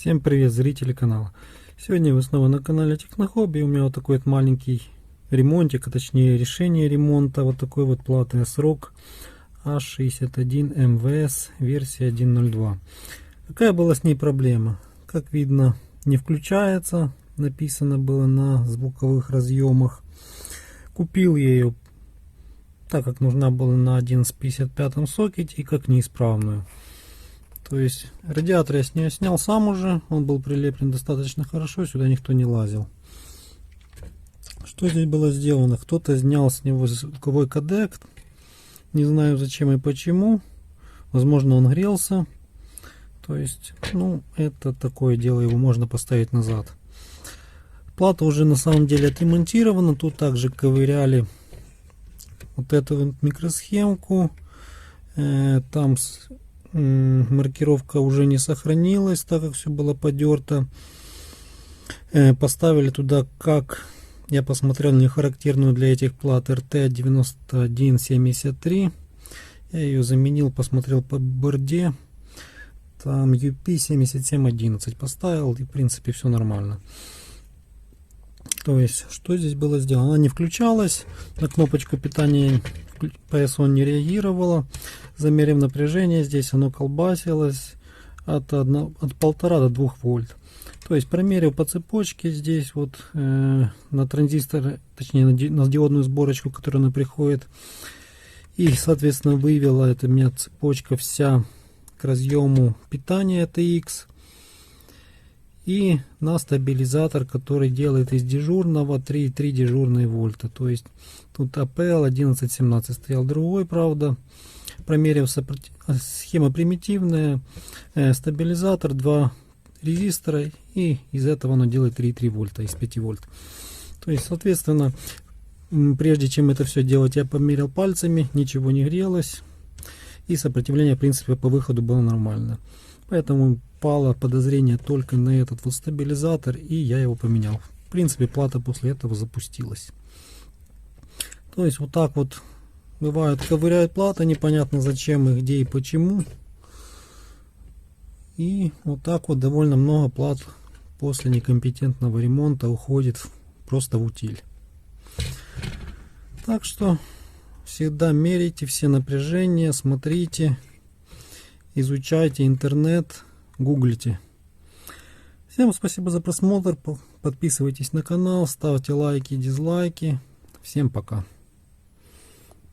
Всем привет, зрители канала. Сегодня вы снова на канале Технохобби. У меня вот такой вот маленький ремонтик, а точнее решение ремонта вот такой вот платы ASRock A61 МВС версия 1.02. Какая была с ней проблема? Как видно, не включается, написано было на звуковых разъемах. Купил я ее, так как нужна была на 1155 сокете и как неисправную. То есть радиатор я с нее снял сам уже, он был прилеплен достаточно хорошо, сюда никто не лазил. Что здесь было сделано? Кто-то снял с него звуковой кодек, не знаю зачем и почему, возможно он грелся. То есть, ну, это такое дело, его можно поставить назад. Плата уже на самом деле отремонтирована, тут также ковыряли вот эту вот микросхемку, там маркировка уже не сохранилась, так как все было подерто. Поставили туда, как я посмотрел, не характерную для этих плат RT9173. Я ее заменил, посмотрел по борде, там UP7711 поставил, и в принципе все нормально. То есть, что здесь было сделано? Она не включалась, на кнопочку питания PSON не реагировала. Замерив напряжение, здесь оно колбасилось от 1,5 до 2 вольт. То есть, промерив по цепочке здесь вот на транзистор, точнее на диодную сборочку, которая она приходит, и соответственно вывела это у меня цепочка вся к разъему питания TX. И на стабилизатор, который делает из дежурного 3,3 дежурные вольта. То есть тут APL 1117 стоял другой, правда. Промерив схема примитивная, стабилизатор, 2 резистора, и из этого оно делает 3,3 вольта из 5 вольт. То есть, соответственно, прежде чем это все делать, я померил пальцами, ничего не грелось. И сопротивление, в принципе, по выходу было нормально. Поэтому пало подозрение только на этот вот стабилизатор, и я его поменял. В принципе, плата после этого запустилась. То есть вот так вот бывает, ковыряют платы, непонятно зачем и где и почему. И вот так вот довольно много плат после некомпетентного ремонта уходит просто в утиль. Так что всегда меряйте все напряжения, смотрите, изучайте интернет, гуглите. Всем спасибо за просмотр, подписывайтесь на канал, ставьте лайки, дизлайки. Всем пока.